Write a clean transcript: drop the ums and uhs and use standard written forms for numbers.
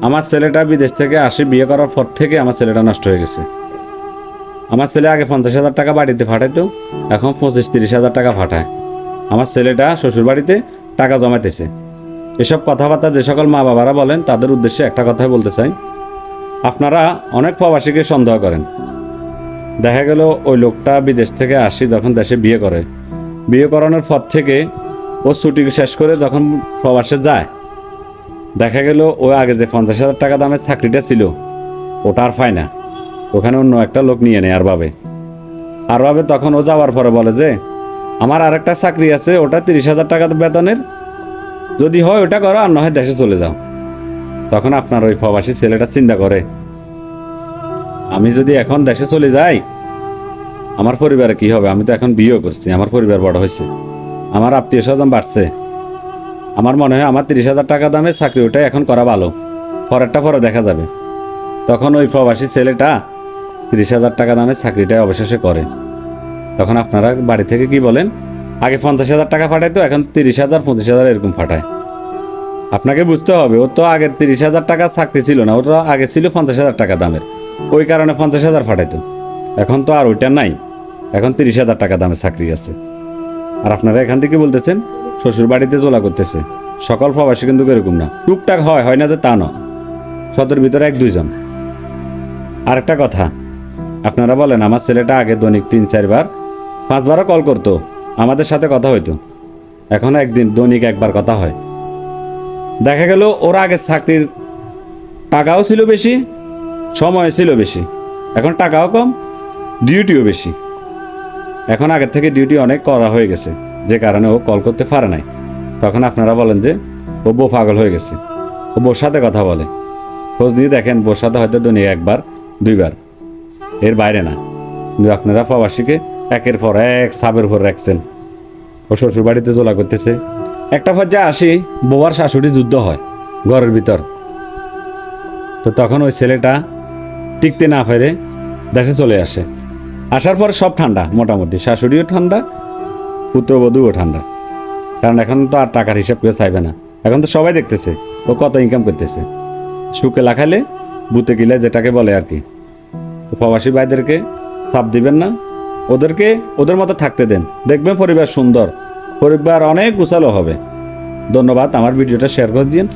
আমার ছেলেটা বিদেশ থেকে আসি, বিয়ে করার পর থেকে আমার ছেলেটা নষ্ট হয়ে গেছে। আমার ছেলে আগে 50,000 টাকা বাড়িতে পাঠাইতো, এখন 25-30,000 টাকা পাঠায়। আমার ছেলেটা শ্বশুর বাড়িতে টাকা জমাইতেছে। এসব কথাবার্তা যে সকল মা বাবারা বলেন তাদের উদ্দেশ্যে একটা কথাই বলতে চাই, আপনারা অনেক প্রবাসীকে সন্দেহ করেন। দেখা গেল ওই লোকটা বিদেশ থেকে আসি যখন দেশে বিয়ে করে, বিয়ে করানোর পর থেকে ও ছুটি শেষ করে যখন প্রবাসে যায়, দেখা গেল ও আগে যে 50,000 টাকা দামের চাকরিটা ছিল ওটা আর পায় না, ওখানে অন্য একটা লোক নিয়ে নেয় আর ভাবে তখন ও যাওয়ার পরে বলে যে আমার আরেকটা চাকরি আছে, ওটা 30,000 টাকা বেতনের, যদি হয় ওটা করো আর নয় দেশে চলে যাও। তখন আপনার ওই প্রবাসী ছেলেটা চিন্তা করে, আমি যদি এখন দেশে চলে যাই আমার পরিবারে কি হবে? আমি তো এখন বিয়েও করছি, আমার পরিবার বড় হয়েছে, আমার আত্মীয় স্বজন বাড়ছে, আমার মনে হয় আমার 30,000 টাকা দামের চাকরি ওটাই এখন করা ভালো, পরেরটা পরে দেখা যাবে। তখন ওই প্রবাসী ছেলেটা 30,000 টাকা দামের চাকরিটাই অবশেষে করে। তখন আপনারা বাড়ি থেকে কি বলেন, আগে 50,000 টাকা পাঠাইতো, এখন 30,000 25,000 এরকম পাঠায়। আপনাকে বুঝতে হবে ওর তো আগে 30,000 টাকার চাকরি ছিল না, ওর তো আগে ছিল 50,000 টাকা দামের, ওই কারণে 50,000 পাঠাইতো। এখন তো আর ওইটা নাই, এখন 30,000 টাকা দামের চাকরি আছে। আর আপনারা এখান থেকে বলতেছেন শ্বশুর বাড়িতে জোলা করতেছে। সকল প্রবাসী কিন্তু এরকম না, টুকটাক হয় না যে তা না, শতের ভিতরে 1-2 জন। আরেকটা কথা, আপনারা বলেন আমার ছেলেটা আগে দৈনিক 3-4 বার 5 বারও কল করতো, আমাদের সাথে কথা হইতো, এখন একদিন দৈনিক 1 বার কথা হয়। দেখা গেল ওর আগের চাকরির টাকাও ছিল বেশি, সময় ছিল বেশি, এখন টাকাও কম, ডিউটিও বেশি। এখন আগের থেকে ডিউটি অনেক করা হয়ে গেছে, যে কারণে ও কল করতে পারে নাই। তখন আপনারা বলেন যে ও বউ পাগল হয়ে গেছে, ও বউর সাথে কথা বলে। খোঁজ নিয়ে দেখেন বউর সাথে হয়তো দৈনিক 1 বার 2 বার, এর বাইরে না। কিন্তু আপনারা প্রবাসীকে একের পর এক সাবের উপর রাখছেন। ও শ্বশুর বাড়িতে জোলা করতেছে। একটা পর্যায়ে আসি বউ আর শাশুড়ি যুদ্ধ হয় ঘরের ভিতর। তো তখন ওই ছেলেটা টিকতে না পেরে দেশে চলে আসে। আসার পর সব ঠান্ডা, মোটামুটি শাশুড়িও ঠান্ডা, পুত্রবধূও ঠান্ডা। কারণ এখন তো আর টাকার হিসাব কেউ চাইবে না, এখন তো সবাই দেখতেছে ও কত ইনকাম করতেছে। সুখে লাখালে বুতে গিলে যেটাকে বলে আর কি। তো প্রবাসী ভাইদেরকে চাপ দিবেন না, ওদেরকে ওদের মতো থাকতে দেন, দেখবেন পরিবার সুন্দর, পরিবার অনেক গুছালো হবে। ধন্যবাদ, আমার ভিডিওটা শেয়ার করে দিন।